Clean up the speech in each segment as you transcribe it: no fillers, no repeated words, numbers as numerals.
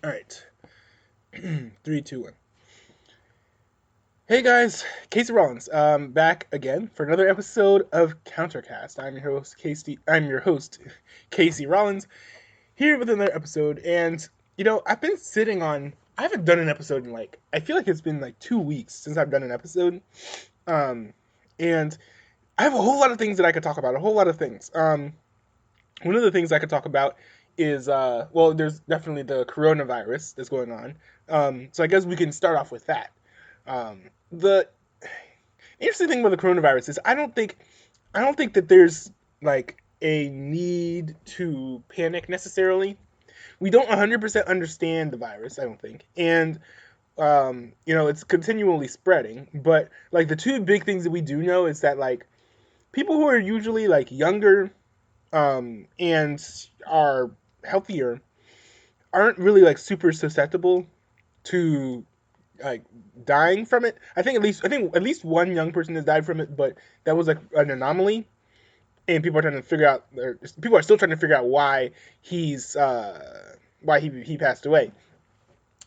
All right. Three, two, one. Hey guys, Casey Rollins. Back again for another episode of Countercast. I'm your host, Casey Rollins, here with another episode. And I've been sitting on. I haven't done an episode in I feel like it's been like 2 weeks since I've done an episode. Um, and I have a whole lot of things that I could talk about. A whole lot of things. One of the things I could talk about is well, there's definitely the coronavirus that's going on. So I guess we can start off with that. The interesting thing about the coronavirus is I don't think that there's like a need to panic necessarily. We don't 100% understand the virus, I don't think, and it's continually spreading. But like the two big things that we do know is that like people who are usually like younger and are healthier aren't really like super susceptible to like dying from it. I think at least one young person has died from it, but that was like an anomaly, and people are still trying to figure out why he passed away.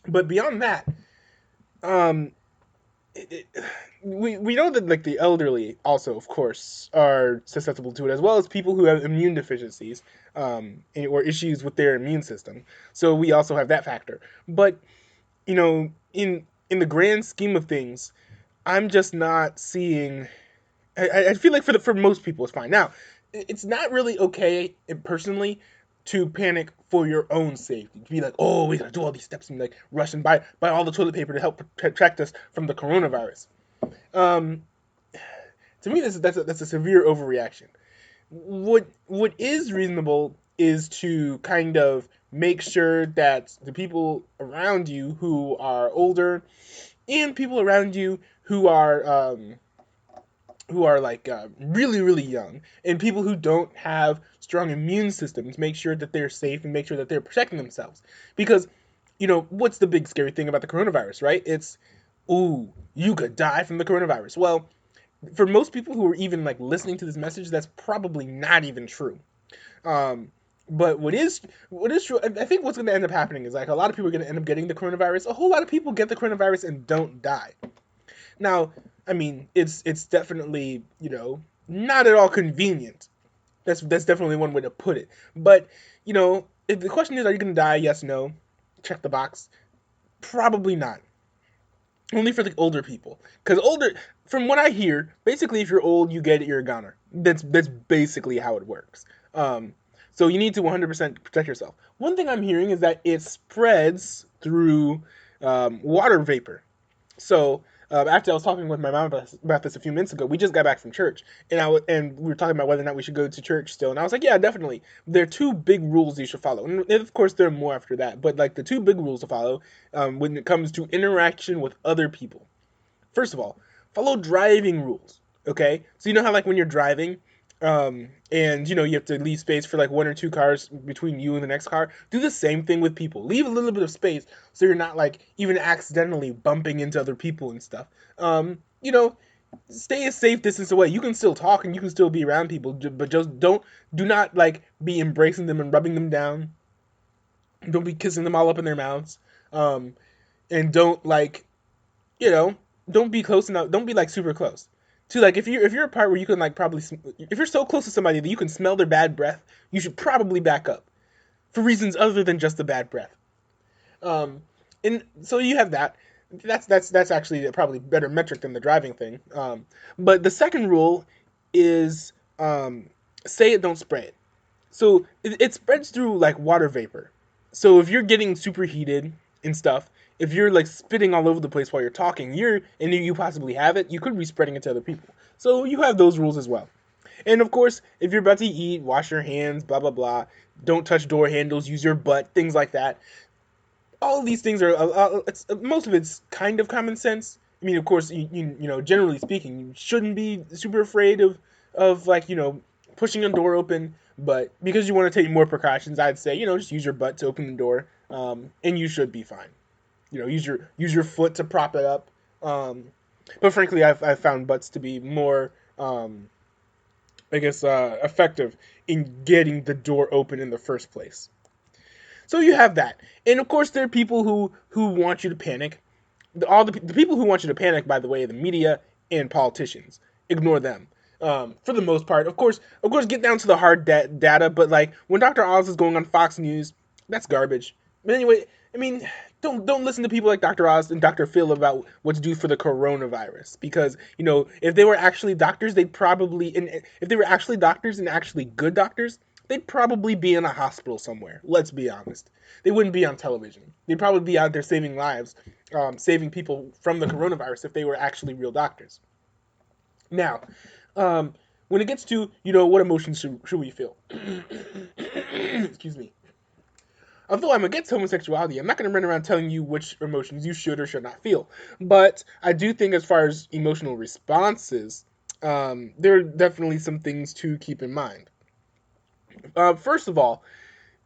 But beyond that, um, it, we know that like the elderly also, of course, are susceptible to it, as well as people who have immune deficiencies or issues with their immune system. So we also have that factor. But in the grand scheme of things, I'm just not seeing. I feel like for most people it's fine. Now, it's not really okay personally to panic for your own safety. To be like, oh, we gotta do all these steps and like rush and buy all the toilet paper to help protect us from the coronavirus. Um, to me, that's a severe overreaction. What is reasonable is to kind of make sure that the people around you who are older and people around you who are like really really young and people who don't have strong immune systems make sure that they're safe and make sure that they're protecting themselves, because what's the big scary thing about the coronavirus, right? It's, ooh, you could die from the coronavirus. Well, for most people who are even like listening to this message, that's probably not even true. um but what is true, I think what's going to end up happening is like a lot of people are going to end up getting the coronavirus. A whole lot of people get the coronavirus and don't die. Now, I mean, it's definitely, not at all convenient. That's definitely one way to put it. But, if the question is, are you going to die? Yes, no. Check the box. Probably not. Only for the older people. Because from what I hear, basically, if you're old, you get it, you're a goner. That's basically how it works. Um, so you need to 100% protect yourself. One thing I'm hearing is that it spreads through water vapor. So after I was talking with my mom about this a few minutes ago, we just got back from church, and and we were talking about whether or not we should go to church still. And I was like, yeah, definitely. There are two big rules you should follow, and of course there are more after that. But like the two big rules to follow when it comes to interaction with other people. First of all, follow driving rules. Okay, so you know how like when you're driving, and you have to leave space for like one or two cars between you and the next car. Do the same thing with people. Leave a little bit of space so you're not like even accidentally bumping into other people and stuff. Stay a safe distance away. You can still talk and you can still be around people, but just do not like be embracing them and rubbing them down. Don't be kissing them all up in their mouths. Um, and don't like you know, don't be close enough. Don't be like super close. To like if you're a part where you can like probably if you're so close to somebody that you can smell their bad breath, you should probably back up for reasons other than just the bad breath. Um, and so you have that. That's actually a probably better metric than the driving thing. But the second rule is say it, don't spray it. So it spreads through like water vapor. So if you're getting super heated and stuff, if you're like spitting all over the place while you're talking, and you possibly have it, you could be spreading it to other people. So you have those rules as well. And of course, if you're about to eat, wash your hands, blah blah blah. Don't touch door handles, use your butt, things like that. All of these things are most of it's kind of common sense. I mean, of course, generally speaking, you shouldn't be super afraid of like pushing a door open, but because you want to take more precautions, I'd say just use your butt to open the door, and you should be fine. Use your foot to prop it up. But frankly, I've found butts to be more, I guess, effective in getting the door open in the first place. So you have that, and of course there are people who want you to panic. All the people who want you to panic, by the way, the media and politicians. Ignore them. For the most part, of course, get down to the hard data. But like when Dr. Oz is going on Fox News, that's garbage. But anyway, I mean, don't listen to people like Dr. Oz and Dr. Phil about what to do for the coronavirus, because if they were actually doctors, they'd probably, and if they were actually doctors and actually good doctors, they'd probably be in a hospital somewhere. Let's be honest. They wouldn't be on television. They'd probably be out there saving lives, saving people from the coronavirus if they were actually real doctors. Now, when it gets to what emotions should we feel? Excuse me. Although I'm against homosexuality, I'm not going to run around telling you which emotions you should or should not feel. But I do think, as far as emotional responses, there are definitely some things to keep in mind. First of all,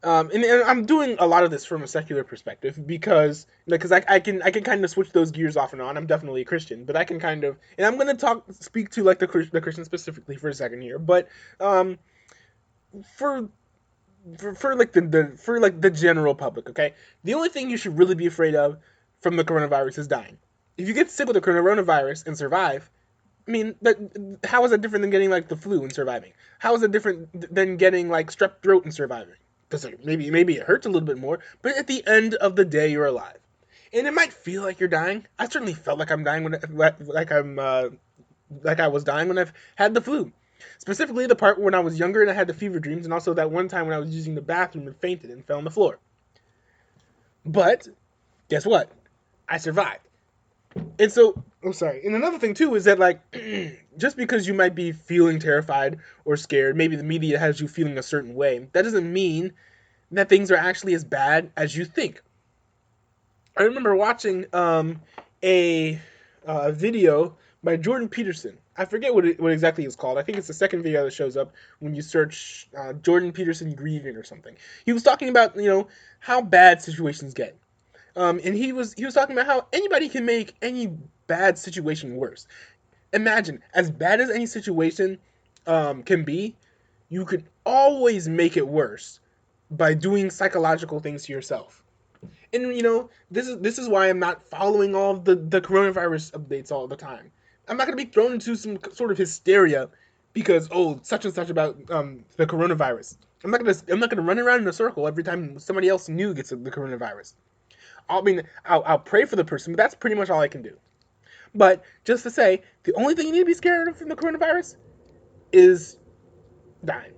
and I'm doing a lot of this from a secular perspective because I can kind of switch those gears off and on. I'm definitely a Christian, but I can kind of, and I'm going to speak to like the Christian specifically for a second here, but for the general public, okay, the only thing you should really be afraid of from the coronavirus is dying. If you get sick with the coronavirus and survive, I mean, how is that different than getting like the flu and surviving? How is it different than getting like strep throat and surviving? Because maybe it hurts a little bit more, but at the end of the day, you're alive, and it might feel like you're dying. I certainly felt like I'm dying like I was dying when I've had the flu. Specifically, the part when I was younger and I had the fever dreams, and also that one time when I was using the bathroom and fainted and fell on the floor. But guess what? I survived. And so, I'm sorry. And another thing too is that like, just because you might be feeling terrified or scared, maybe the media has you feeling a certain way, that doesn't mean that things are actually as bad as you think. I remember watching a video by Jordan Peterson. I forget what exactly it's called. I think it's the second video that shows up when you search Jordan Peterson grieving or something. He was talking about how bad situations get. And he was talking about how anybody can make any bad situation worse. Imagine, as bad as any situation can be, you could always make it worse by doing psychological things to yourself. And this is why I'm not following all of the coronavirus updates all the time. I'm not gonna be thrown into some sort of hysteria because such and such about the coronavirus. I'm not gonna run around in a circle every time somebody else new gets the coronavirus. I'll pray for the person, but that's pretty much all I can do. But just to say, the only thing you need to be scared of from the coronavirus is dying.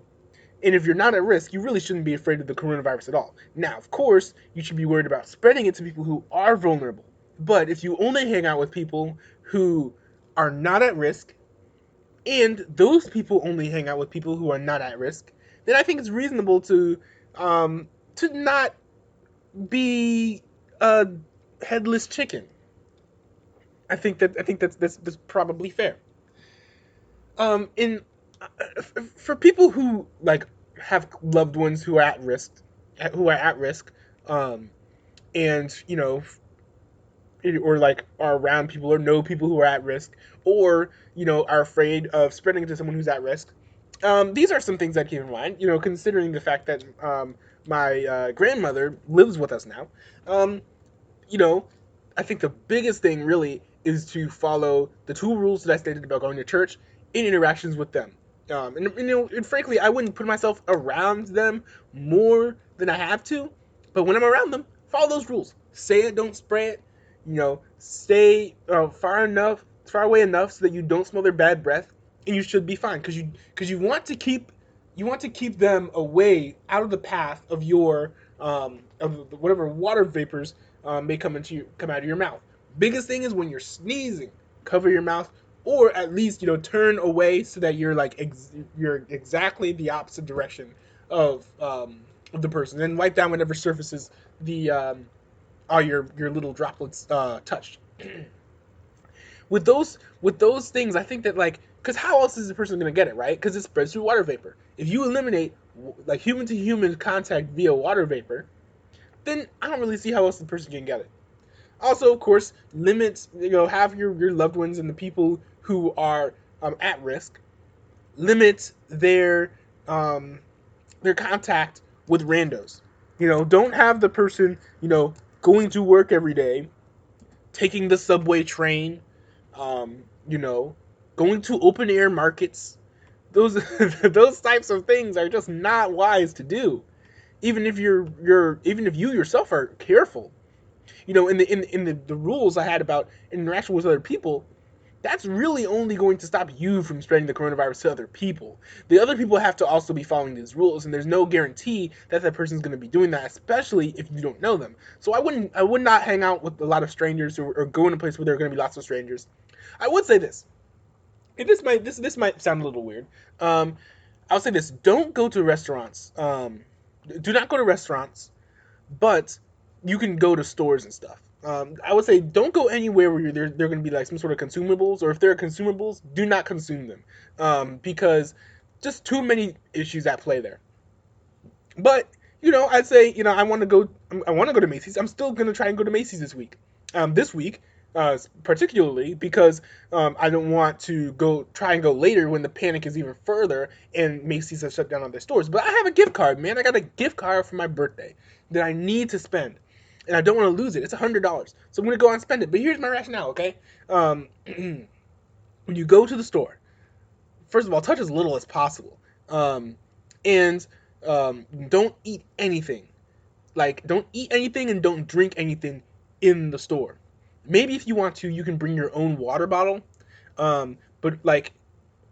And if you're not at risk, you really shouldn't be afraid of the coronavirus at all. Now, of course, you should be worried about spreading it to people who are vulnerable. But if you only hang out with people who are not at risk, and those people only hang out with people who are not at risk, then I think it's reasonable to not be a headless chicken. I think that's probably fair. In For people who like have loved ones who are at risk, and or like are around people or know people who are at risk, or are afraid of spreading it to someone who's at risk. These are some things I keep in mind. Considering the fact that my grandmother lives with us now. You know, I think the biggest thing really is to follow the two rules that I stated about going to church in interactions with them. And frankly, I wouldn't put myself around them more than I have to, but when I'm around them, follow those rules. Say it, don't spray it. Stay far away enough so that you don't smell their bad breath, and you should be fine because you want to keep them away out of the path of your of whatever water vapors may come out of your mouth. Biggest thing is when you're sneezing, cover your mouth, or at least turn away so that you're you're exactly the opposite direction of the person. Then wipe down whatever surfaces the all your little droplets touched. With those things, I think that because how else is the person gonna get it, right? Because it spreads through water vapor. If you eliminate like human to human contact via water vapor, then I don't really see how else the person can get it. Also, of course, limit, have your loved ones and the people who are at risk, limit their contact with randos. Don't have the person, going to work every day, taking the subway train, um, you know, going to open air markets. Those those types of things are just not wise to do. Even if you yourself are careful. In the rules I had about interaction with other people, that's really only going to stop you from spreading the coronavirus to other people. The other people have to also be following these rules, and there's no guarantee that that person's going to be doing that, especially if you don't know them. So I would not hang out with a lot of strangers, or go in a place where there are going to be lots of strangers. I would say this. This might sound a little weird. Um, I'll say this: don't go to restaurants. Do not go to restaurants, but you can go to stores and stuff. I would say don't go anywhere where they're going to be like some sort of consumables, or if there are consumables, do not consume them, because just too many issues at play there. But I'd say I want to go to Macy's. I'm still going to try and go to Macy's this week, particularly because I don't want to go later when the panic is even further and Macy's has shut down all their stores. But I have a gift card, man. I got a gift card for my birthday that I need to spend, and I don't want to lose it. It's $100, so I'm gonna go out and spend it. But here's my rationale, okay? When you go to the store, first of all, touch as little as possible, and don't eat anything. Like, don't eat anything and don't drink anything in the store. Maybe if you want to, you can bring your own water bottle, but like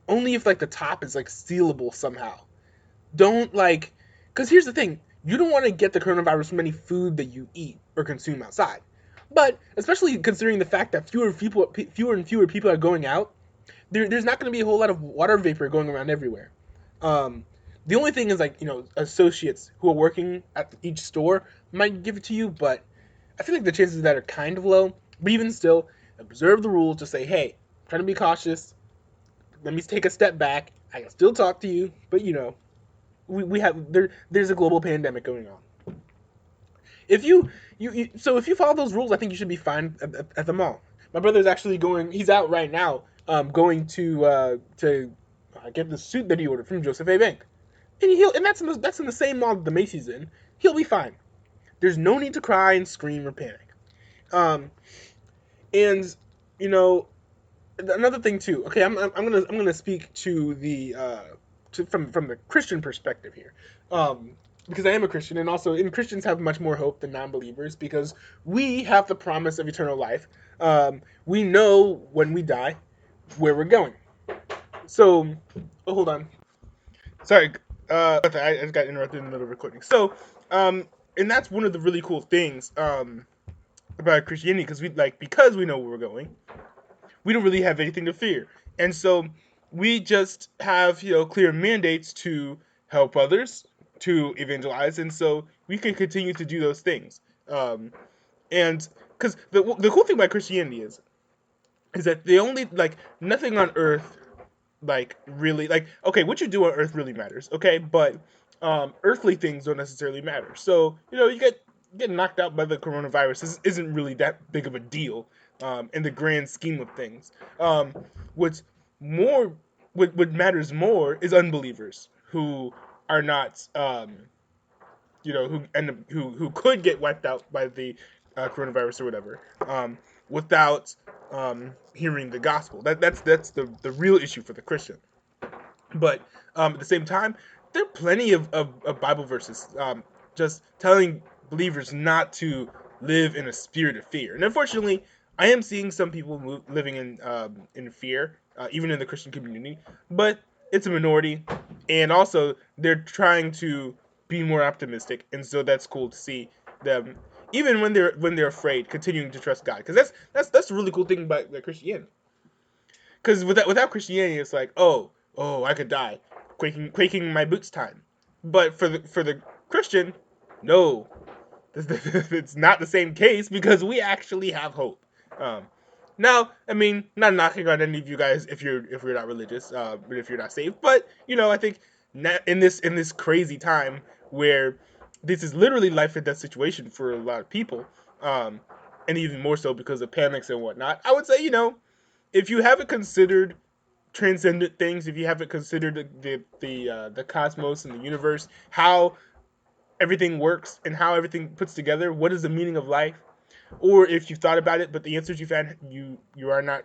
only if like the top is like sealable somehow. Don't like, because here's the thing: you don't want to get the coronavirus from any food that you eat or consume outside. But especially considering the fact that fewer and fewer people are going out, there's not going to be a whole lot of water vapor going around everywhere. Um, the only thing is, like, associates who are working at each store might give it to you, but I feel like the chances of that are kind of low. But even still, observe the rules. Just say, hey, I'm trying to be cautious. Let me take a step back. I can still talk to you, but we have there's a global pandemic going on. If if you follow those rules, I think you should be fine at the mall. My brother's actually going. He's out right now, going to get the suit that he ordered from Joseph A. Bank, and that's in the same mall that the Macy's in. He'll be fine. There's no need to cry and scream or panic. Um, and you know Another thing too. Okay, I'm gonna speak to from the Christian perspective here, because I am a Christian, and also, Christians have much more hope than non-believers because we have the promise of eternal life. We know when we die where we're going. So, oh, hold on. Sorry, I just got interrupted in the middle of recording. So, and that's one of the really cool things about Christianity, because we know where we're going, we don't really have anything to fear. And so we just have, clear mandates to help others, to evangelize, and so we can continue to do those things. And because the cool thing about Christianity is that they only, like, nothing on earth, like, really, like, okay, what you do on earth really matters, okay, but earthly things don't necessarily matter. So you get knocked out by the coronavirus isn't really that big of a deal, in the grand scheme of things. What's more, what matters more is unbelievers who are not, who could get wiped out by the coronavirus or whatever, without hearing the gospel. That's the real issue for the Christian. But at the same time, there are plenty of Bible verses, just telling believers not to live in a spirit of fear. And unfortunately, I am seeing some people living in fear, even in the Christian community. But it's a minority, and also they're trying to be more optimistic, and so that's cool to see them, even when they're afraid, continuing to trust God. Because that's a really cool thing about Christianity. Because without Christianity, it's like, oh, I could die, quaking in my boots time. But for the Christian, no, it's not the same case because we actually have hope. Um, Now, I mean, not knocking on any of you guys if you're not religious, but if you're not saved. But I think in this crazy time where this is literally life and death situation for a lot of people, um, and even more so because of panics and whatnot, I would say, if you haven't considered transcendent things, if you haven't considered the cosmos and the universe, how everything works and how everything puts together. What is the meaning of life? Or if you've thought about it, but the answers you found you are not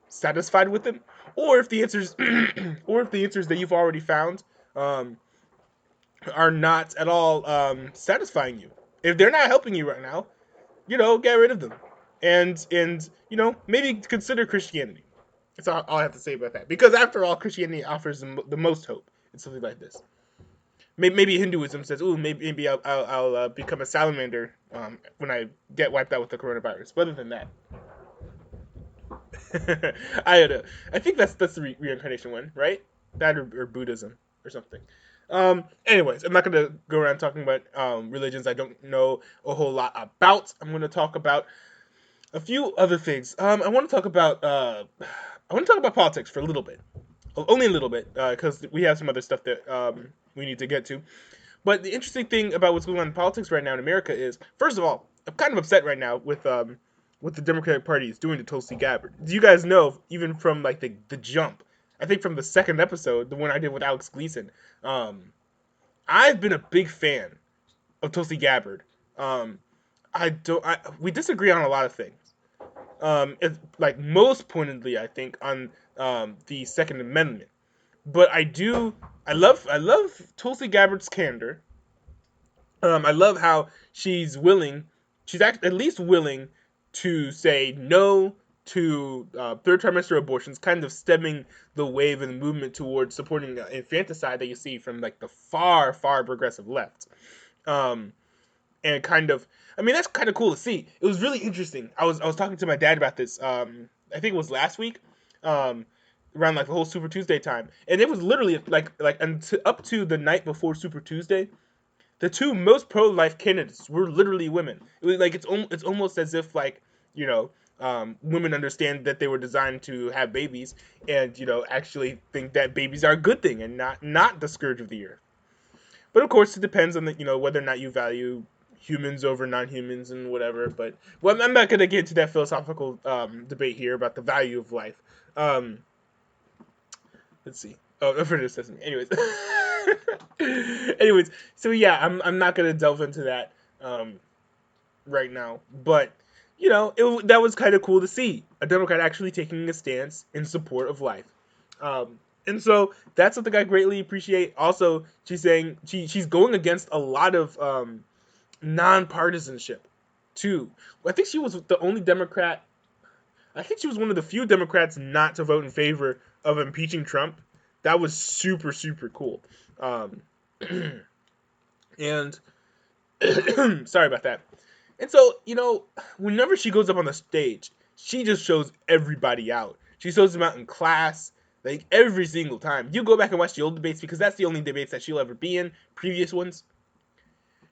satisfied with them, or if the answers or if the answers that you've already found um, are not at all satisfying you. If they're not helping you right now, get rid of them, and maybe consider Christianity. That's all I have to say about that. Because after all, Christianity offers the most hope in something like this. Maybe Hinduism says, "Ooh, maybe I'll become a salamander when I get wiped out with the coronavirus." But other than that, I don't know. I think that's the reincarnation one, right? That or Buddhism or something. Anyways, I'm not gonna go around talking about religions I don't know a whole lot about. I'm gonna talk about a few other things. I want to talk about politics for a little bit, only a little bit, because we have some other stuff that we need to get to. But the interesting thing about what's going on in politics right now in America is, first of all, I'm kind of upset right now with what the Democratic Party is doing to Tulsi Gabbard. Do you guys know, even from like the jump, I think from the second episode, the one I did with Alex Gleason, um, I've been a big fan of Tulsi Gabbard. Um, we disagree on a lot of things. Like most pointedly, I think on the Second Amendment. But I love Tulsi Gabbard's candor. I love how at least willing to say no to third trimester abortions, kind of stemming the wave and the movement towards supporting infanticide that you see from like the far, far progressive left. Um, and kind of, I mean, that's kind of cool to see. It was really interesting. I was talking to my dad about this. I think it was last week, um, around like the whole Super Tuesday time, and it was literally like up to the night before Super Tuesday. The two most pro-life candidates were literally women. It was like it's almost as if like you know women understand that they were designed to have babies, and actually think that babies are a good thing and not the scourge of the earth. But of course, it depends on the whether or not you value humans over non-humans and whatever. But well, I'm not gonna get into that philosophical debate here about the value of life. Um, let's see. Oh, for this doesn't. Anyways, anyways, so yeah, I'm not gonna delve into that right now. But that was kind of cool to see a Democrat actually taking a stance in support of life. And so that's something I greatly appreciate. Also, she's saying she's going against a lot of nonpartisanship too. I think she was the only Democrat. I think she was one of the few Democrats not to vote in favor of impeaching Trump. That was super super cool. Um, and sorry about that. And so whenever she goes up on the stage, she just shows everybody out. She shows them out in class. Like every single time. You go back and watch the old debates because that's the only debates that she'll ever be in. Previous ones.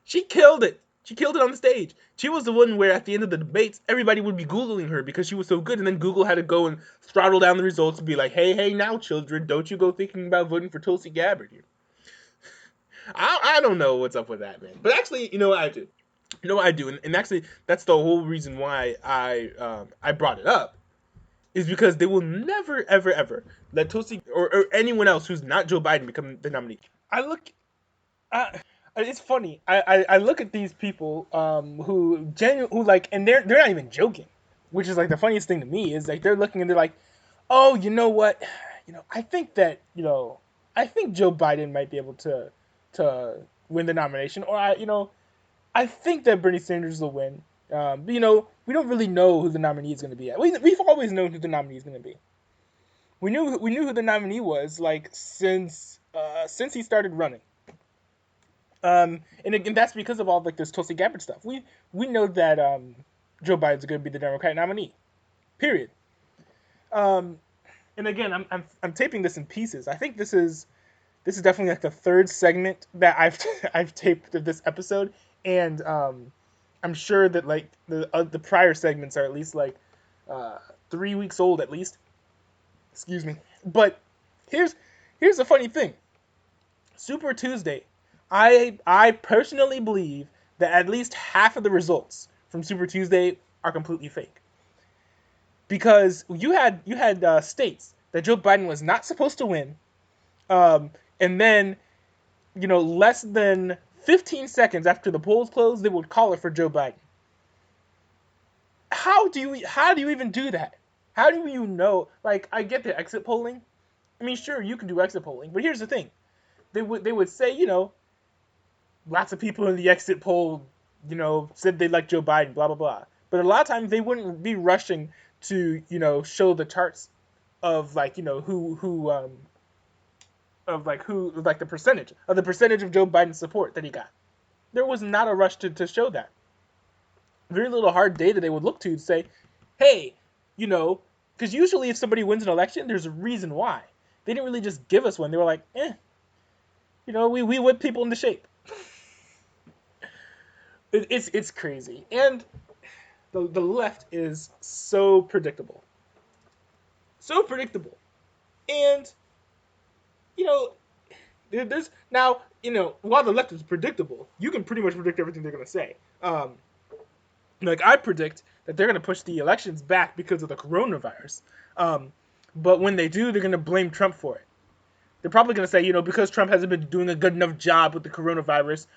She killed it. She killed it on the stage. She was the one where at the end of the debates, everybody would be Googling her because she was so good. And then Google had to go and throttle down the results and be like, hey, now, children, don't you go thinking about voting for Tulsi Gabbard here. I don't know what's up with that, man. But actually, you know what I do? You know what I do? And actually, that's the whole reason why I brought it up. Is because they will never, ever, ever let Tulsi or anyone else who's not Joe Biden become the nominee. I look, it's funny. I look at these people who like, and they're not even joking, which is like the funniest thing to me is like they're looking and they're like, oh, you know what, I think that I think Joe Biden might be able to win the nomination, or I think that Bernie Sanders will win. But, we don't really know who the nominee is going to be. We've always known who the nominee is going to be. We knew who the nominee was like since he started running. And again, that's because of all like this Tulsi Gabbard stuff. We know that Joe Biden's going to be the Democratic nominee. Period. Um, and again, I'm taping this in pieces. I think this is definitely like the third segment that I've taped of this episode, and I'm sure that like the prior segments are at least like 3 weeks old at least. Excuse me. But here's the funny thing. Super Tuesday, I personally believe that at least half of the results from Super Tuesday are completely fake. Because you had states that Joe Biden was not supposed to win, and then less than 15 seconds after the polls closed, they would call it for Joe Biden. How do you even do that? How do you know? Like, I get the exit polling. I mean, sure, you can do exit polling, but here's the thing: they would say, lots of people in the exit poll, said they like Joe Biden, blah blah blah. But a lot of times they wouldn't be rushing to, show the charts of like, who like the percentage of Joe Biden's support that he got. There was not a rush to show that. Very little hard data they would look to say, hey, because usually if somebody wins an election, there's a reason why. They didn't really just give us one. They were like, we whip people into shape. It's crazy, and the left is so predictable, and you know there's now while the left is predictable, you can pretty much predict everything they're gonna say. Like I predict that they're gonna push the elections back because of the coronavirus, but when they do, they're gonna blame Trump for it. They're probably going to say, because Trump hasn't been doing a good enough job with the coronavirus,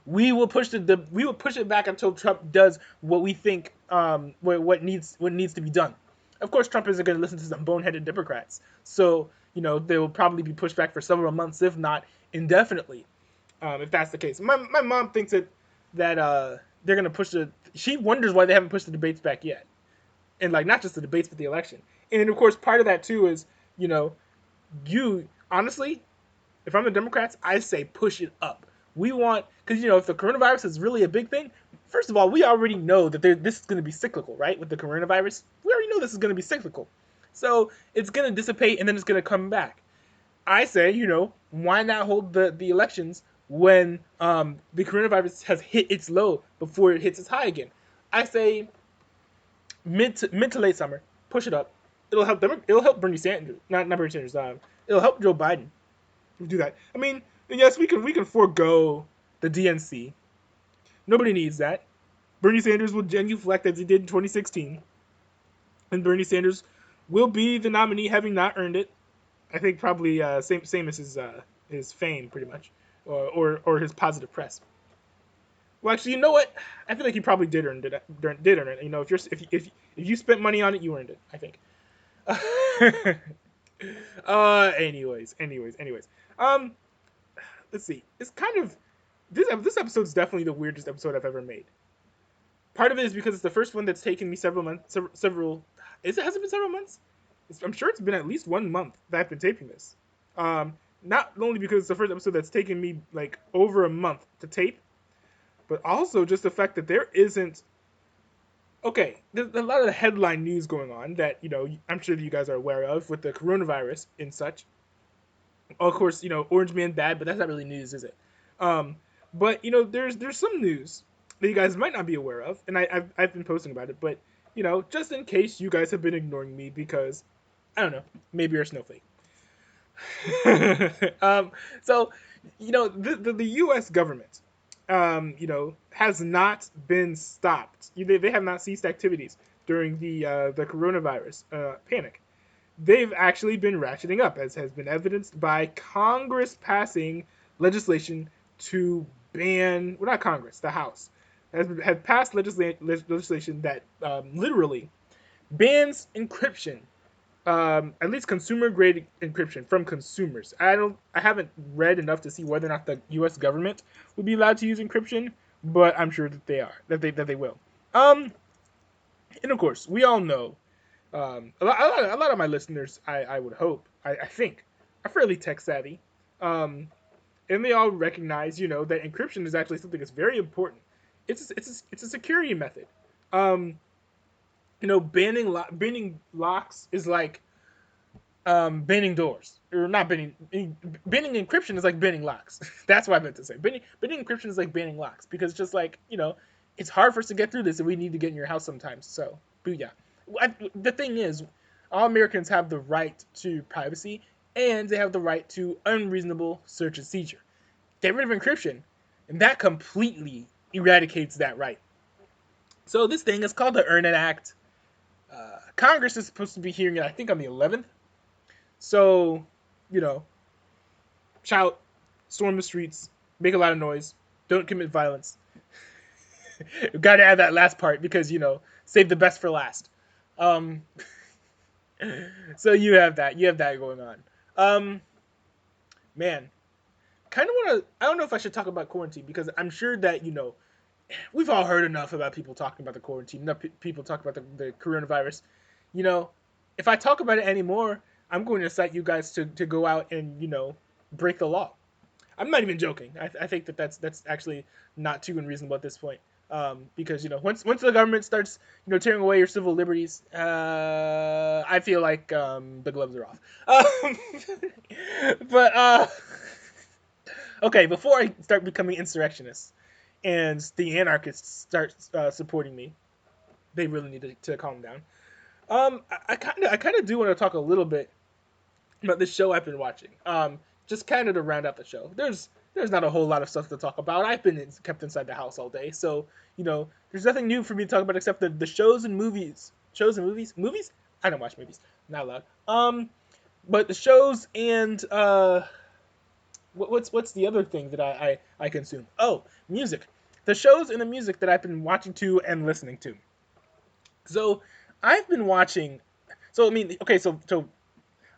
we will push it back until Trump does what we think, what needs to be done. Of course, Trump isn't going to listen to some boneheaded Democrats, so they will probably be pushed back for several months, if not indefinitely, if that's the case. My mom thinks that they're going to push the. She wonders why they haven't pushed the debates back yet, and like not just the debates but the election. And of course, part of that too is you honestly, if I'm the Democrats, I say push it up. We want, because if the coronavirus is really a big thing, first of all, we already know that this is going to be cyclical, right? With the coronavirus, we already know this is going to be cyclical, so it's going to dissipate and then it's going to come back. I say, why not hold the elections when the coronavirus has hit its low before it hits its high again? I say mid to late summer, push it up. It'll help them. It'll help Bernie Sanders, not Bernie Sanders. It'll help Joe Biden. We'll do that. I mean, yes, we can forego the DNC. Nobody needs that. Bernie Sanders will genuflect as he did in 2016, and Bernie Sanders will be the nominee, having not earned it. I think probably same as his fame, pretty much, or his positive press. Well, actually, you know what? I feel like he probably did earn it. If you spent money on it, you earned it. I think. Anyways. Um, let's see. It's kind of this episode's definitely the weirdest episode I've ever made. Part of it is because it's the first one that's taken me several months. Has it been several months? I'm sure it's been at least 1 month that I've been taping this. Not only because it's the first episode that's taken me like over a month to tape, but also just the fact that there isn't. Okay, there's a lot of headline news going on that I'm sure that you guys are aware of with the coronavirus and such. Of course, Orange Man bad, but that's not really news, is it? But there's some news that you guys might not be aware of, and I've been posting about it. But just in case you guys have been ignoring me because I don't know, maybe you're a snowflake. So the U.S. government, has not been stopped. They have not ceased activities during the coronavirus panic. They've actually been ratcheting up, as has been evidenced by Congress passing legislation to ban, well, not Congress, the House has passed legislation that literally bans encryption, at least consumer grade encryption from consumers. I haven't read enough to see whether or not the U.S. government will be allowed to use encryption, but I'm sure that they will. And of course, we all know. A lot of my listeners, I would hope, I think, are fairly tech savvy, and they all recognize, that encryption is actually something that's very important. It's a security method. Um, banning locks is like banning doors, or not banning encryption is like banning locks. That's what I meant to say. Banning encryption is like banning locks because it's just like it's hard for us to get through this, and we need to get in your house sometimes. So, booyah. The thing is, all Americans have the right to privacy, and they have the right to unreasonable search and seizure. Get rid of encryption, and that completely eradicates that right. So this thing is called the Earn It Act. Congress is supposed to be hearing it, I think, on the 11th. So, shout, storm the streets, make a lot of noise, Don't commit violence. Got to add that last part because save the best for last. Um, so you have that. You have that going on. Um, man, kind of want to. I don't know if I should talk about quarantine because I'm sure that we've all heard enough about people talking about the quarantine. Enough people talk about the coronavirus. You know, if I talk about it anymore, I'm going to cite you guys to go out and break the law. I'm not even joking. I think that's actually not too unreasonable at this point. Because once the government starts tearing away your civil liberties, I feel like the gloves are off. Um, but okay, before I start becoming insurrectionists and the anarchists start supporting me, they really need to calm down. I kind of do want to talk a little bit about this show I've been watching. Just kind of to round out the show. There's not a whole lot of stuff to talk about. I've been kept inside the house all day, so there's nothing new for me to talk about except the shows and movies. Shows and movies. Movies? I don't watch movies. Not allowed. But the shows and what's the other thing that I consume? Oh, music. The shows and the music that I've been watching to and listening to. So I've been watching. So I mean, okay, so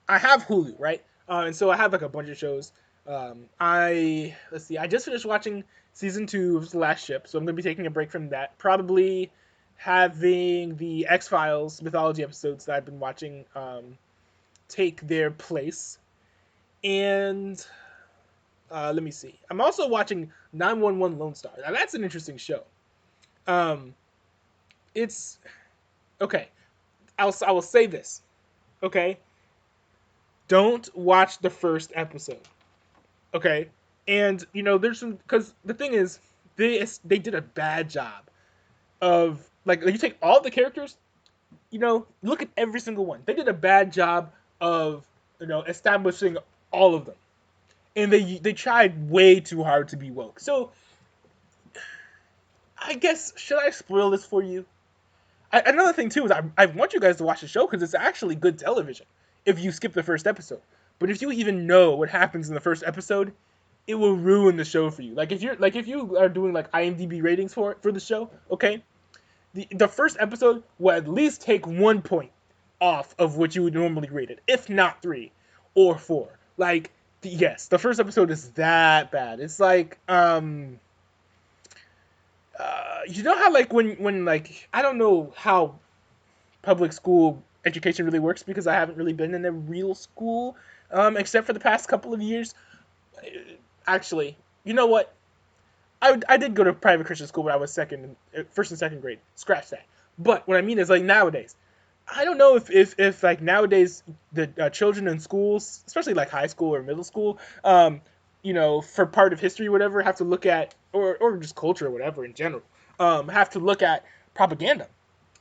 I have Hulu, right? And so I have like a bunch of shows. Let's see. I just finished watching season 2 of The Last Ship, so I'm gonna be taking a break from that. Probably having the X-Files mythology episodes that I've been watching take their place. And let me see. I'm also watching 911 Lone Star. Now that's an interesting show. Um, it's okay. I will say this. Okay, don't watch the first episode. Okay, and there's some because the thing is they did a bad job of you take all the characters, look at every single one. They did a bad job of establishing all of them, and they tried way too hard to be woke. So I guess should I spoil this for you? Another thing too is I want you guys to watch the show because it's actually good television. If you skip the first episode, but if you even know what happens in the first episode, it will ruin the show for you. If you are doing like IMDb ratings for the show, okay, the first episode will at least take 1 point off of what you would normally rate it, if not 3 or 4. Yes, the first episode is that bad. It's like you know how when I don't know how public school education really works because I haven't really been in a real school except for the past couple of years. Actually, you know what? I did go to private Christian school when I was first and second grade. Scratch that. But what I mean is nowadays. I don't know if like nowadays the children in schools, especially like high school or middle school, for part of history or whatever, have to look at or just culture or whatever in general, have to look at propaganda.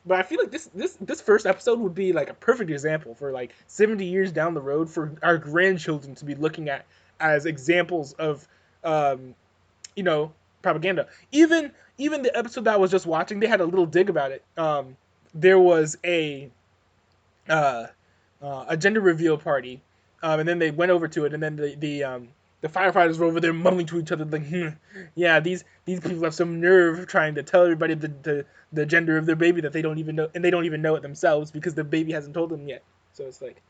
But I feel like this first episode would be like a perfect example for like 70 years down the road for our grandchildren to be looking at as examples of um, you know propaganda. Even the episode that I was just watching, they had a little dig about it. There was uh, a gender reveal party, and then they went over to it, and then the firefighters were over there mumbling to each other like, yeah, these people have some nerve trying to tell everybody the gender of their baby that they don't even know, and they don't even know it themselves because the baby hasn't told them yet. So it's like,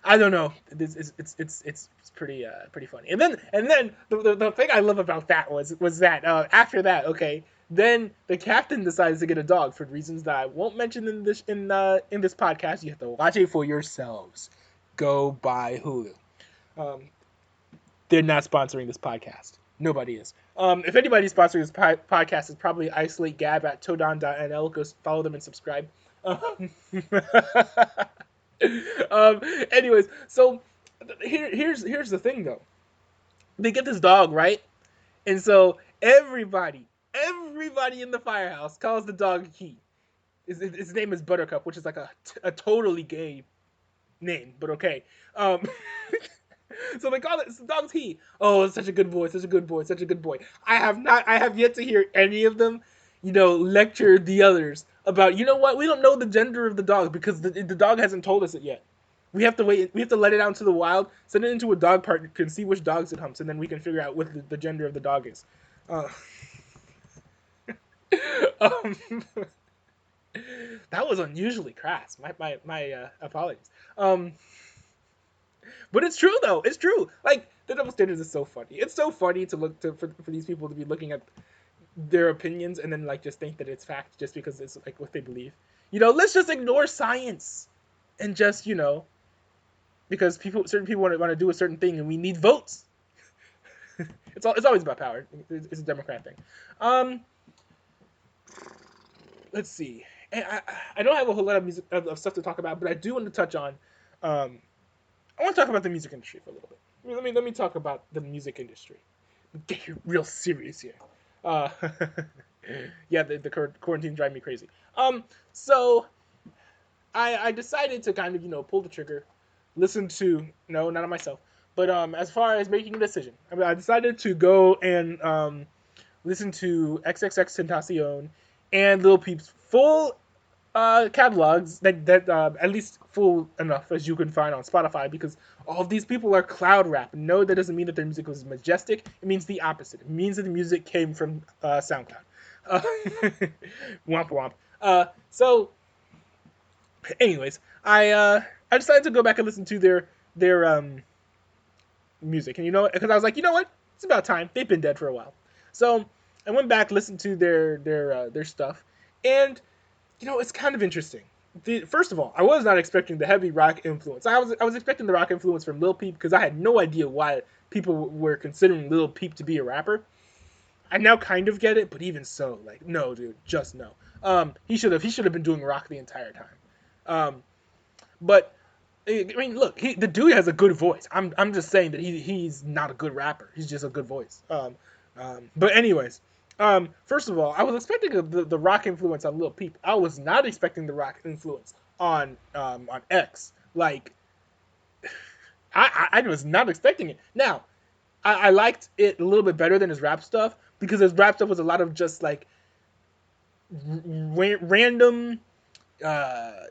I don't know. It's pretty funny. And then the thing I love about that was that after that, okay, then the captain decides to get a dog for reasons that I won't mention in this podcast. You have to watch it for yourselves. Go buy Hulu. Um, they're not sponsoring this podcast. Nobody is. If anybody's sponsoring this podcast, it's probably Isolate Gab at Todon.nl. Go follow them and subscribe. Anyways, so here's the thing though. They get this dog, right? And so everybody in the firehouse calls the dog Key. His name is Buttercup, which is like a totally gay name, but okay. Um, so they call it the dog's he. Oh, it's such a good boy, such a good boy, such a good boy. I have yet to hear any of them, lecture the others about, what, we don't know the gender of the dog because the dog hasn't told us it yet. We have to wait. We have to let it out into the wild, send it into a dog park, and see which dogs it humps, and then we can figure out what the gender of the dog is. Uh, um, that was unusually crass. My apologies. Um, but it's true though. It's true. Like the double standards is so funny. It's so funny to look to for these people to be looking at their opinions and then like just think that it's fact just because it's like what they believe. Let's just ignore science and just because certain people want to do a certain thing and we need votes. It's always about power. It's a Democrat thing. Um, let's see. And I don't have a whole lot of music of stuff to talk about, but I do want to touch on. Um, I want to talk about the music industry for a little bit. Let me talk about the music industry. Get real serious here. Uh, yeah, the quarantine drive me crazy. So I decided to kind of pull the trigger, listen to no, not on myself, but as far as making a decision, I decided to go and listen to XXX and Lil Peep's full catalogs that at least full enough as you can find on Spotify because all of these people are cloud rap. No, that doesn't mean that their music was majestic. It means the opposite. It means that the music came from SoundCloud. Uh, womp womp. So, anyways, I decided to go back and listen to their music, and because I was like, you know what, it's about time. They've been dead for a while, so I went back, listened to their stuff, and it's kind of interesting. First of all, I was not expecting the heavy rock influence. I was expecting the rock influence from Lil Peep because I had no idea why people were considering Lil Peep to be a rapper. I now kind of get it, but even so, like, no, dude, just no. He should have been doing rock the entire time. But I mean, look, the dude has a good voice. I'm just saying that he's not a good rapper. He's just a good voice. But anyways, first of all, I was expecting the rock influence on Lil Peep. I was not expecting the rock influence on X. Like, I was not expecting it. Now, I liked it a little bit better than his rap stuff because his rap stuff was a lot of just like random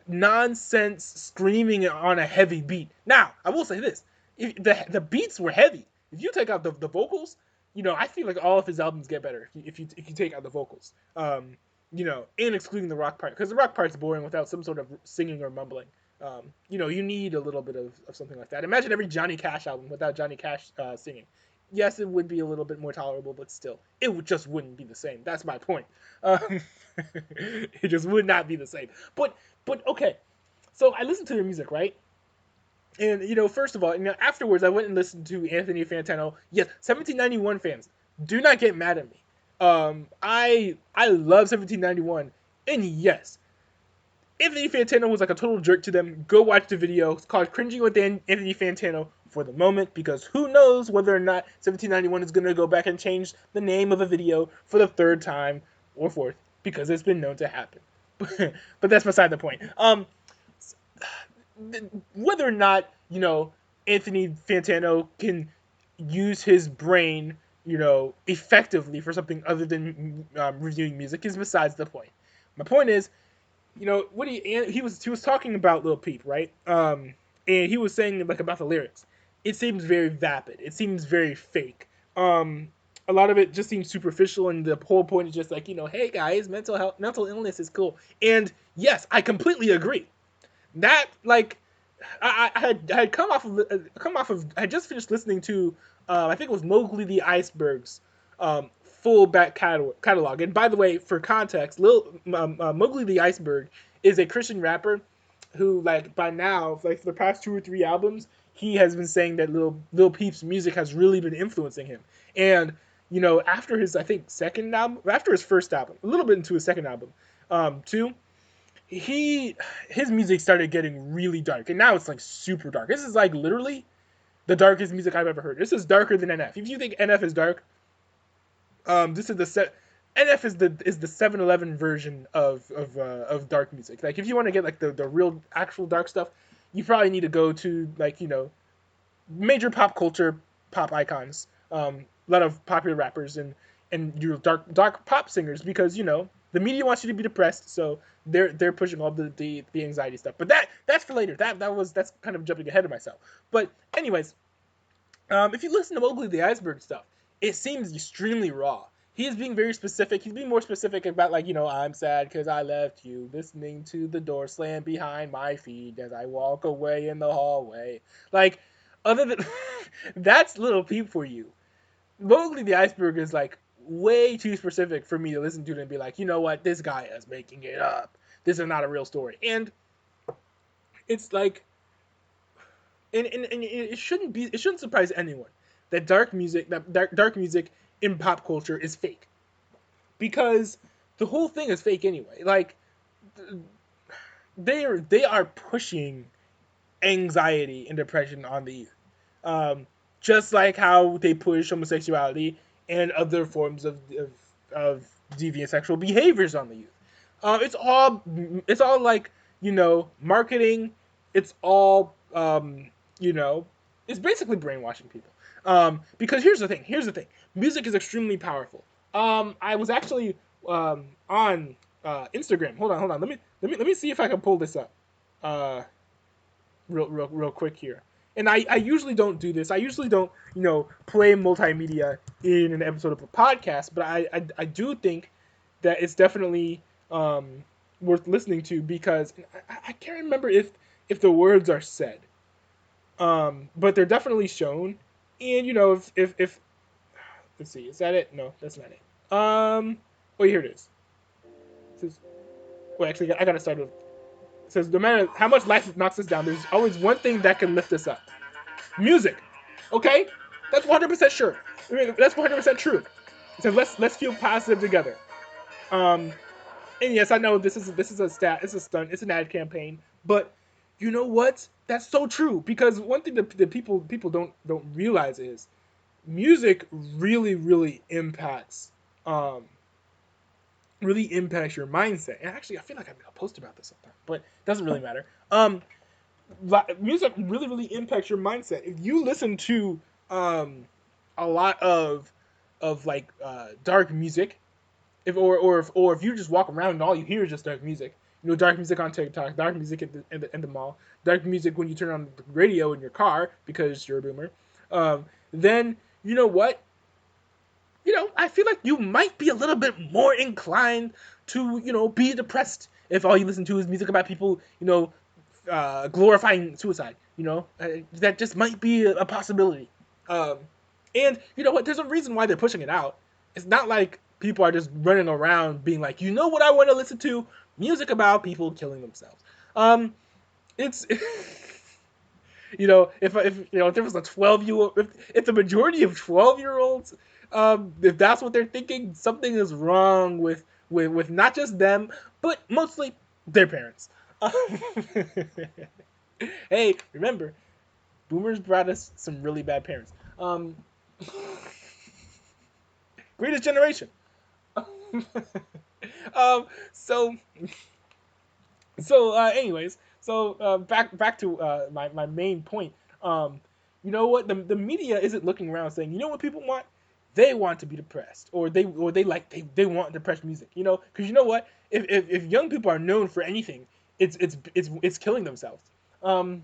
nonsense screaming on a heavy beat. Now, I will say this: if the beats were heavy. If you take out the vocals, I feel like all of his albums get better if you take out the vocals. And excluding the rock part because the rock part's boring without some sort of singing or mumbling. You need a little bit of something like that. Imagine every Johnny Cash album without Johnny Cash singing. Yes, it would be a little bit more tolerable, but still, just wouldn't be the same. That's my point. Um, it just would not be the same. But okay. So I listened to their music, right? And first of all, afterwards I went and listened to Anthony Fantano. Yes, 1791 fans, do not get mad at me. I love 1791, and yes, Anthony Fantano was like a total jerk to them. Go watch the video. It's called Cringing with Anthony Fantano for the moment because who knows whether or not 1791 is going to go back and change the name of a video for the third time or fourth because it's been known to happen. But that's beside the point. Whether or not Anthony Fantano can use his brain effectively for something other than reviewing music is besides the point. My point is, what he was talking about Lil Peep, right? And he was saying like about the lyrics. It seems very vapid. It seems very fake. A lot of it just seems superficial, and the whole point is just like hey guys, mental illness is cool. And yes, I completely agree. That like I had come off of I had just finished listening to I think it was Mowgli the Iceberg's full back catalog. And by the way, for context, Mowgli the Iceberg is a Christian rapper who like by now like for the past 2 or 3 albums he has been saying that Lil Peep's music has really been influencing him. And after his I think second album, after his first album, a little bit into his second album, too his music started getting really dark, and now it's like super dark. This is like literally the darkest music I've ever heard. This is darker than NF. If you think NF is dark, this is NF is the 7-Eleven version of dark music. Like if you want to get like the real actual dark stuff, you probably need to go to like major pop culture pop icons, a lot of popular rappers and your dark pop singers because the media wants you to be depressed, so they're pushing all the anxiety stuff. But that's for later. That's kind of jumping ahead of myself. But anyways, if you listen to Mowgli the Iceberg stuff, it seems extremely raw. he's being very specific. He's being more specific about, like, I'm sad because I left you, listening to the door slam behind my feet as I walk away in the hallway. Like, other than that's Little Peep for you. Mowgli the Iceberg is like way too specific for me to listen to it and be like, you know what, this guy is making it up. This is not a real story. And it's like, and it shouldn't surprise anyone that dark music in pop culture is fake, because the whole thing is fake anyway. Like, they are pushing anxiety and depression on the youth, just like how they push homosexuality and other forms of deviant sexual behaviors on the youth. It's all like, marketing. It's all, it's basically brainwashing people. Because here's the thing. Music is extremely powerful. I was actually on Instagram. Hold on. Let me see if I can pull this up. Uh, real quick here. And I usually don't do this. I usually don't, play multimedia in an episode of a podcast. But I do think that it's definitely worth listening to, because I can't remember if the words are said, but they're definitely shown. And if let's see, is that it? No, that's not it. Wait, here it is. It says, wait, actually, I gotta start with. It says, no matter how much life knocks us down, there's always one thing that can lift us up: music. Okay, that's 100% sure. I mean, that's 100% true. It says, let's feel positive together. Um, and yes, I know this is a stat, it's a stunt, it's an ad campaign, but you know what? That's so true, because one thing that people don't realize is music really um impacts your mindset. And actually, I feel like I made a post about this sometime, but it doesn't really matter. Music really impacts your mindset. If you listen to um a lot of like dark music, if you just walk around and all you hear is just dark music, dark music on TikTok, dark music in the mall, dark music when you turn on the radio in your car because you're a boomer, then you know what? I feel like you might be a little bit more inclined to, be depressed if all you listen to is music about people, glorifying suicide. That just might be a possibility. Um, and you know what? There's a reason why they're pushing it out. It's not like people are just running around being like, you know what I want to listen to? Music about people killing themselves. It's if there was a 12-year old, if the majority of 12-year-olds, if that's what they're thinking, something is wrong with not just them, but mostly their parents. Hey, remember, boomers brought us some really bad parents. Greatest generation. um, so anyways, back to my main point. You know what? The media isn't looking around saying, you know what people want? They want to be depressed, or they want depressed music. Because you know what? If young people are known for anything, it's killing themselves. Um,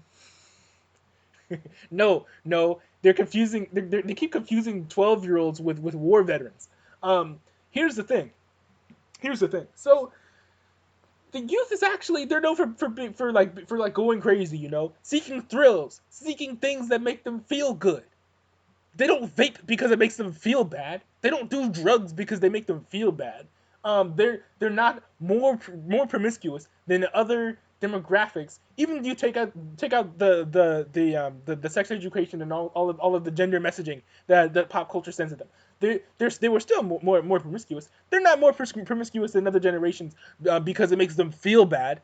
no, they're confusing. They keep confusing 12-year-olds with war veterans. Um, here's the thing. Here's the thing. So the youth is actually, they're known for going crazy, seeking thrills, seeking things that make them feel good. They don't vape because it makes them feel bad. They don't do drugs because they make them feel bad. They're not more promiscuous than other demographics. Even if you take out the sex education and all of the gender messaging that pop culture sends to them, they were still more promiscuous. They're not more promiscuous than other generations because it makes them feel bad.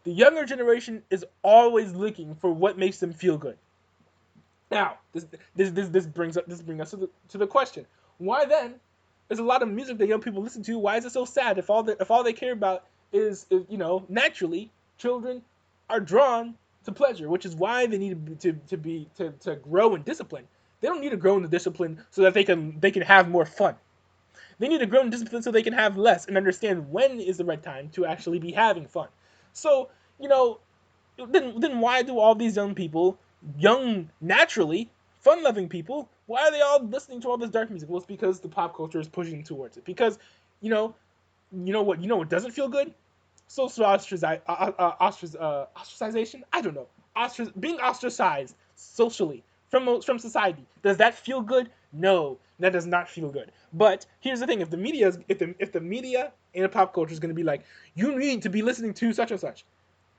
The younger generation is always looking for what makes them feel good. Now, this brings us to the question: why then? There's a lot of music that young people listen to. Why is it so sad if all they care about is naturally children are drawn to pleasure, which is why they need to grow in discipline. They don't need to grow in the discipline so that they can have more fun. They need to grow in discipline so they can have less and understand when is the right time to actually be having fun. So, you know, then why do all these young people, young naturally fun-loving people, Why are they all listening to all this dark music? Well, it's because the pop culture is pushing towards it. Because you know, you know what doesn't feel good? Social ostracization. I don't know. Being ostracized socially from society. Does that feel good? No, that does not feel good. But here's the thing: if the media and pop culture is going to be like, you need to be listening to such and such,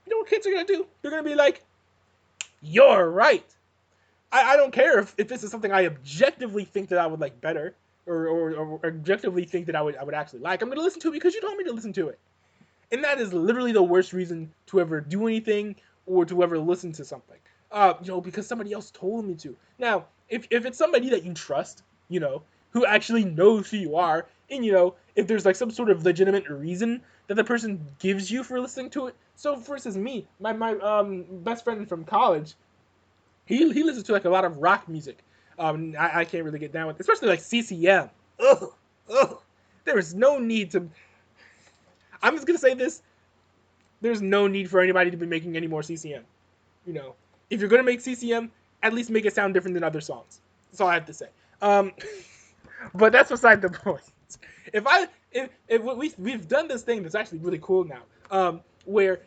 you know what kids are going to do? They're going to be like, you're right. I don't care if this is something I objectively think that I would like better, or objectively think that I would actually like. I'm going to listen to it because you told me to listen to it. And that is literally the worst reason to ever do anything or to ever listen to something. Because somebody else told me to. Now, if it's somebody that you trust, who actually knows who you are, and if there's like some sort of legitimate reason that the person gives you for listening to it. So, for instance, me, my best friend from college, he listens to like a lot of rock music. I can't really get down with, especially like CCM. Ugh, ugh. There is no need to. I'm just gonna say this: there's no need for anybody to be making any more CCM. You know, if you're gonna make CCM, at least make it sound different than other songs. That's all I have to say. Um, but that's beside the point. If we've done this thing that's actually really cool now, where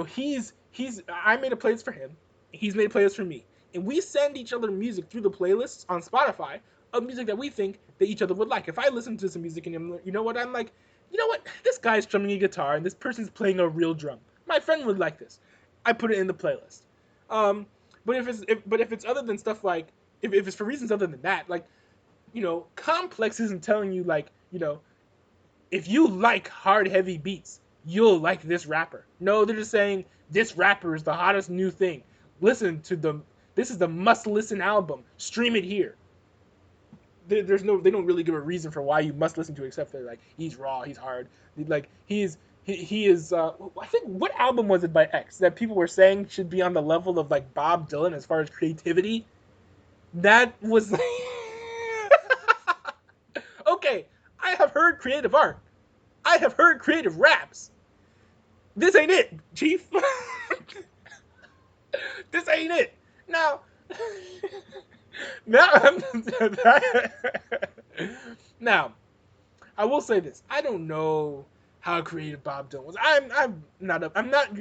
he's I made a playlist for him, he's made a playlist for me, and we send each other music through the playlists on Spotify of music that we think that each other would like. If I listen to some music and I'm like, this guy's strumming a guitar and this person's playing a real drum. My friend would like this. I put it in the playlist. Um, but if it's other than stuff like if it's for reasons other than that, like Complex isn't telling you like if you like hard heavy beats, you'll like this rapper. No, they're just saying this rapper is the hottest new thing. Listen to them. This is the must listen album. Stream it here. They don't really give a reason for why you must listen to it except for like he's raw, he's hard, like he is. I think what album was it by X that people were saying should be on the level of like Bob Dylan as far as creativity? That was like, okay. I have heard creative art. I have heard creative raps. This ain't it, Chief. This ain't it. Now, now, now, I will say this. I don't know how creative Bob Dylan was. I'm not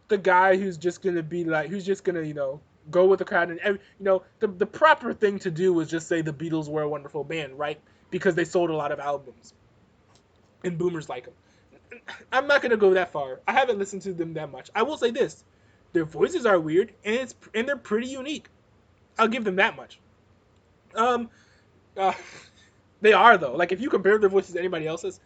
the guy who's just gonna be like who's just gonna go with the crowd and the proper thing to do was just say the Beatles were a wonderful band, right? Because they sold a lot of albums and boomers like them. I'm not gonna go that far. I haven't listened to them that much. I will say this: their voices are weird and they're pretty unique. I'll give them that much. Um, uh, they are though. Like if you compare their voices to anybody else's,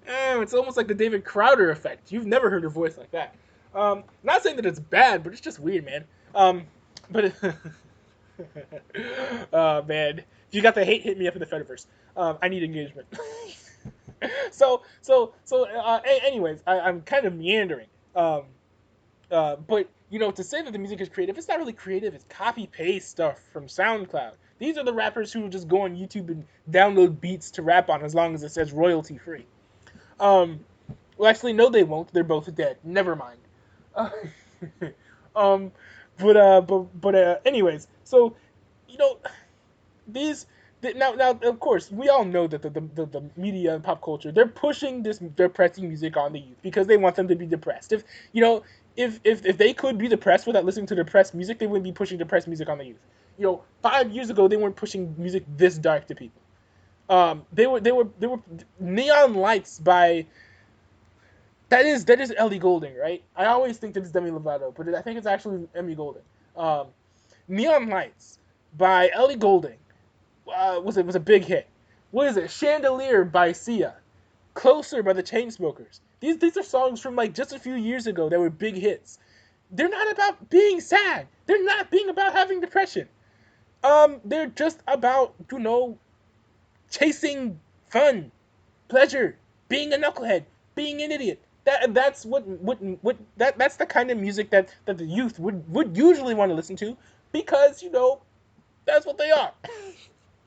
it's almost like the David Crowder effect. You've never heard a voice like that. Not saying that it's bad, but it's just weird, man. But man, if you got the hate, hit me up in the Fediverse. I need engagement. Anyways, I'm kind of meandering. But to say that the music is creative, it's not really creative. It's copy paste stuff from SoundCloud. These are the rappers who just go on YouTube and download beats to rap on, as long as it says royalty free. Well, actually, no, they won't. They're both dead. Never mind. Uh, um, anyways, so you know, these now of course we all know that the media and pop culture, they're pushing this depressing music on the youth because they want them to be depressed. If if they could be depressed without listening to depressed music, they wouldn't be pushing depressed music on the youth. 5 years ago they weren't pushing music this dark to people. They were Neon Lights by that is Ellie Goulding, right? I always think that it's Demi Lovato, but I think it's actually Emmy Goulding. um, Neon Lights by Ellie Goulding was a big hit. What is it? Chandelier by Sia. Closer by the Chainsmokers. These are songs from like just a few years ago that were big hits. They're not about being sad. They're not being about having depression. They're just about chasing fun, pleasure, being a knucklehead, being an idiot. That's that's the kind of music that the youth would usually want to listen to because that's what they are.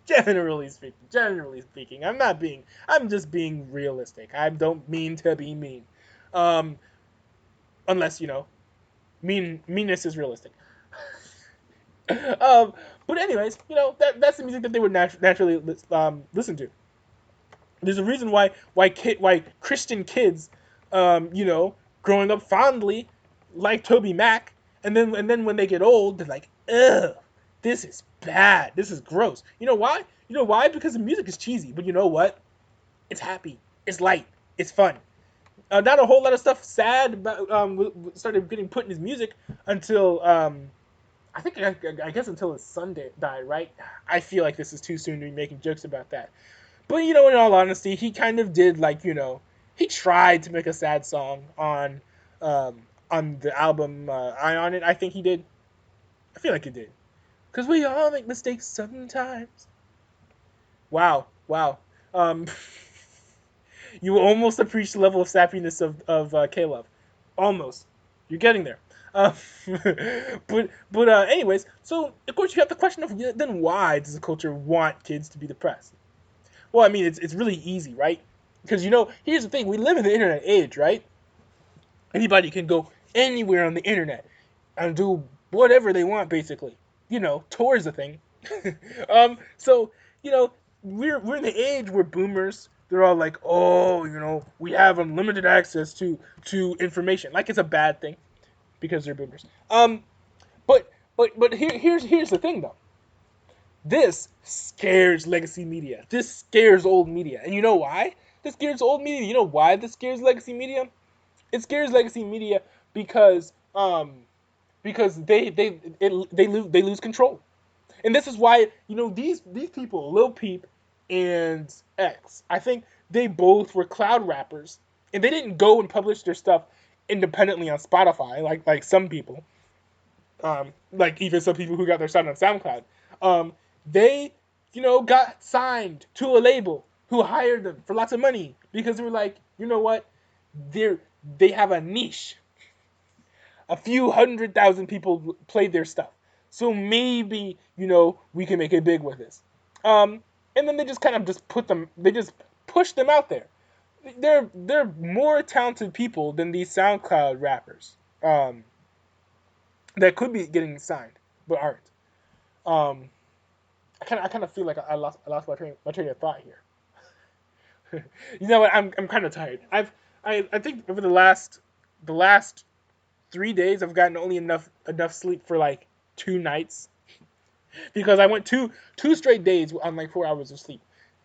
Generally speaking, I'm just being realistic. I don't mean to be mean. Um, unless meanness is realistic. um, but anyways, that's the music that they would naturally listen to. There's a reason why Christian kids, growing up fondly, like Toby Mac, and then when they get old, they're like, ugh, this is bad, this is gross. You know why? You know why? Because the music is cheesy, but you know what? It's happy, it's light, it's fun. Not a whole lot of stuff sad about, started getting put in his music until I guess until his son died, right? I feel like this is too soon to be making jokes about that. But in all honesty, he kind of did he tried to make a sad song um, on the album "Eye on It." I think he did. I feel like he did, because we all make mistakes sometimes. Wow, wow. Um, you almost approached the level of sappiness of K-Love. Almost. You're getting there. Uh, but anyways, so of course you have the question of, then why does the culture want kids to be depressed? Well, I mean, it's really easy, right? Because here's the thing: we live in the internet age, right? Anybody can go anywhere on the internet and do whatever they want, basically. Tour is a thing. So we're in the age where boomers, they're all like, oh, we have unlimited access to information, like it's a bad thing because they're boomers. But here's the thing though. This scares legacy media. This scares old media. And you know why? This scares old media. You know why this scares legacy media? It scares legacy media because they lose control. And this is why, these people, Lil Peep and X, I think they both were cloud rappers, and they didn't go and publish their stuff independently on Spotify like some people, like even some people who got their sound on SoundCloud. They, got signed to a label who hired them for lots of money because they were like, you know what, they have a niche. A few 100,000 people played their stuff, so maybe we can make it big with this. And then they just kind of they just push them out there. They're more talented people than these SoundCloud rappers. That could be getting signed but aren't. Um, I kind of feel like I lost my train of thought here. You know what? I'm kind of tired. I think over the last 3 days I've gotten only enough sleep for like 2 nights because I went two straight days on like 4 hours of sleep.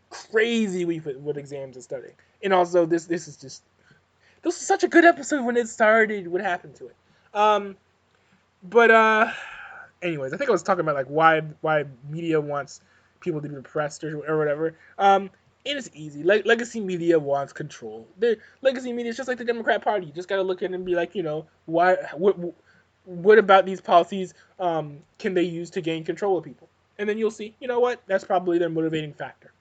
Crazy week with exams and studying, and also this is such a good episode when it started. What happened to it? Um, but anyways, I think I was talking about like why media wants people to be depressed or whatever. And it's easy. Like legacy media wants control. The legacy media is just like the Democrat Party. You just gotta look at it and be like, why what about these policies can they use to gain control of people? And then you'll see, you know what? That's probably their motivating factor.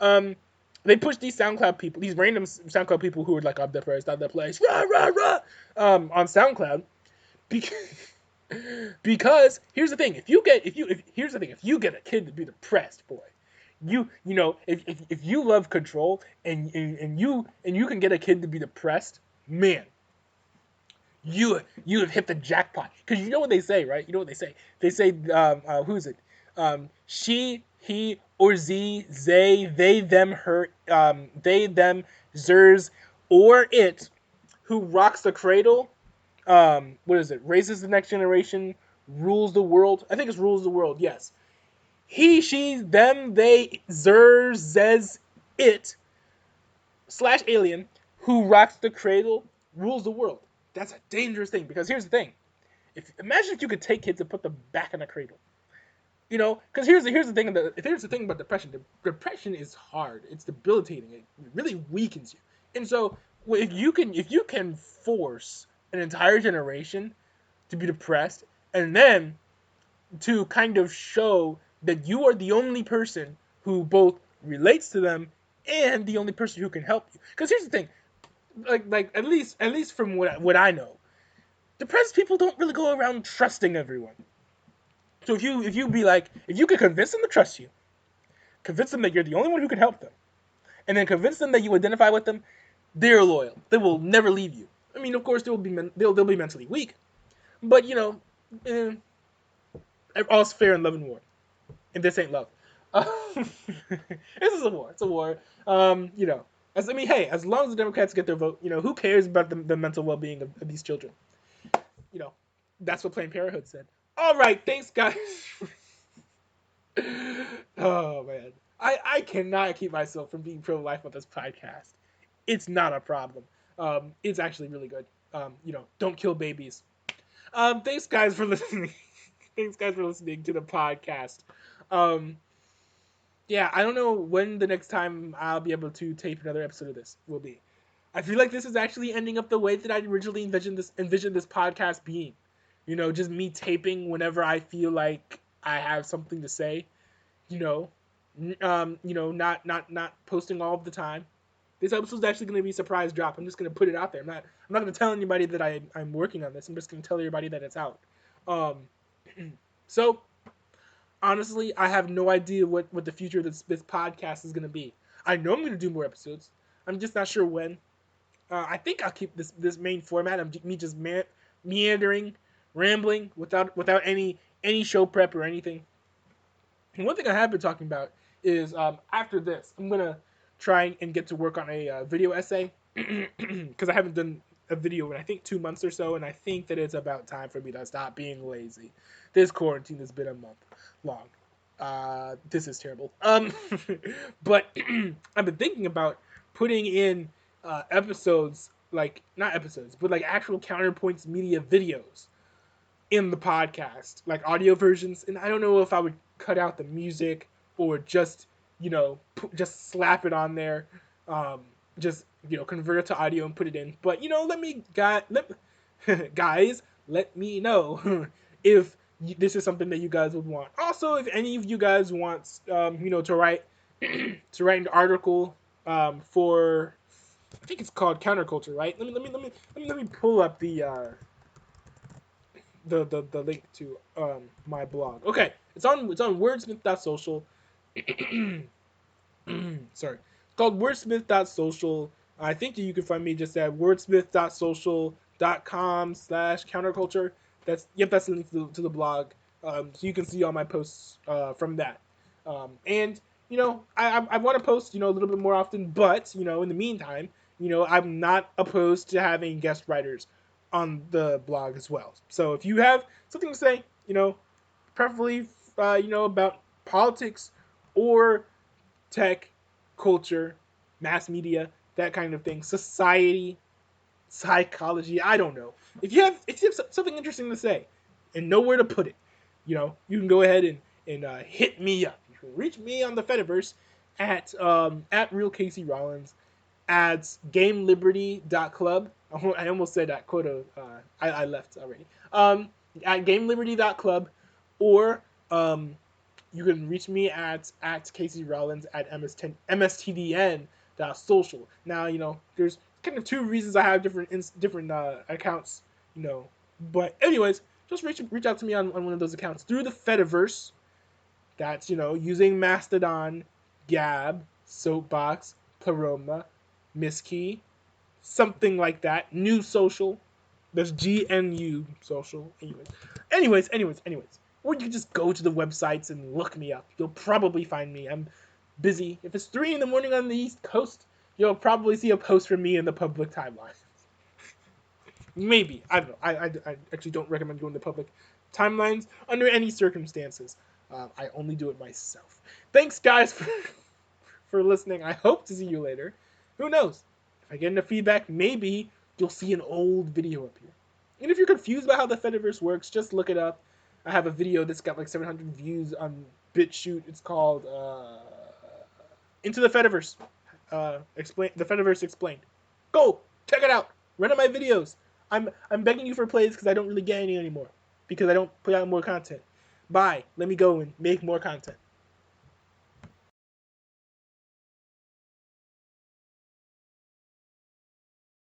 Um, they push these SoundCloud people, these random SoundCloud people who are like, I'm depressed, rah rah rah, on SoundCloud, because because here's the thing: if you get a kid to be depressed, boy, if you love control and you can get a kid to be depressed, man, you have hit the jackpot. Because you know what they say, right? You know what they say? They say, who is it? She, he, or z, they, them, her, they, them, zers, or it, who rocks the cradle. What is it? Raises the next generation, rules the world. I think it's rules the world. Yes. He, she, them, they, zers, zez, it slash alien who rocks the cradle rules the world. That's a dangerous thing because here's the thing: imagine if you could take kids and put them back in a cradle. Because here's the thing about depression. Depression is hard. It's debilitating. It really weakens you. And so if you can force an entire generation to be depressed, and then to kind of show that you are the only person who both relates to them and the only person who can help you. Because here's the thing, like at least from what I know, depressed people don't really go around trusting everyone. So if you could convince them to trust you, convince them that you're the only one who can help them, and then convince them that you identify with them, they're loyal. They will never leave you. I mean, of course, they'll be mentally weak, but eh, All's fair in love and war, and this ain't love. This is a war. It's a war. You know, hey, as long as the Democrats get their vote, you know, who cares about the mental well-being of these children? You know, that's what Planned Parenthood said. All right, thanks, guys. Oh man, I cannot keep myself from being pro-life with this podcast. It's not a problem. It's actually really good. You know, don't kill babies. Thanks guys for listening. Thanks guys for listening to the podcast. Um, yeah, I don't know when the next time I'll be able to tape another episode of this will be. I feel like this is actually ending up the way that I originally envisioned this podcast being. You know, just me taping whenever I feel like I have something to say. You know, not posting all of the time. This episode's actually going to be a surprise drop. I'm just going to put it out there. I'm not going to tell anybody that I'm working on this. I'm just going to tell everybody that it's out. Um, so honestly, I have no idea what the future of this podcast is going to be. I know I'm going to do more episodes. I'm just not sure when. I think I'll keep this main format of me just meandering, rambling without any show prep or anything. And one thing I have been talking about is after this, I'm gonna try and get to work on a video essay because I haven't done a video in I think 2 months or so, and I think that it's about time for me to stop being lazy. This quarantine has been a month long. This is terrible. But I've been thinking about putting in episodes, like not episodes, but like actual counterpoints media videos in the podcast, like audio versions. And I don't know if I would cut out the music or just just slap it on there, just convert it to audio and put it in. But guys, let me know if this is something that you guys would want. Also, if any of you guys want to write to write an article for, I think it's called counterculture, right? Let me pull up the link to my blog. Okay, it's on wordsmith.social. Sorry, it's called wordsmith.social. I think you can find me just at wordsmith.social.com/counterculture. That's the link to the blog. So you can see all my posts from that. And I want to post a little bit more often, but in the meantime, I'm not opposed to having guest writers on the blog as well. So if you have something to say, preferably about politics or tech, culture, mass media, that kind of thing, society, psychology, I don't know. If you have something interesting to say and know where to put it, you can go ahead and hit me up. You can reach me on the Fediverse at real Casey Rollins at gameliberty.club. I almost said that quote. I left already. At gameliberty.club, or you can reach me at Casey Rollins at mstdn.social. Now there's kind of two reasons I have different accounts. But anyways, just reach out to me on one of those accounts through the Fediverse. That's using Mastodon, Gab, Soapbox, Pleroma, Misskey, something like that. New Social. That's GNU Social. Anyways. Or you can just go to the websites and look me up. You'll probably find me. I'm busy. If it's 3 in the morning on the East Coast, you'll probably see a post from me in the public timeline. Maybe. I don't know. I actually don't recommend going to public timelines under any circumstances. I only do it myself. Thanks, guys, for listening. I hope to see you later. Who knows? If I get enough feedback, maybe you'll see an old video up here. And if you're confused about how the Fediverse works, just look it up. I have a video that's got like 700 views on BitChute. It's called Into the Fediverse. The Fediverse Explained. Go! Check it out! Run up my videos! I'm begging you for plays because I don't really get any anymore. Because I don't put out more content. Bye. Let me go and make more content.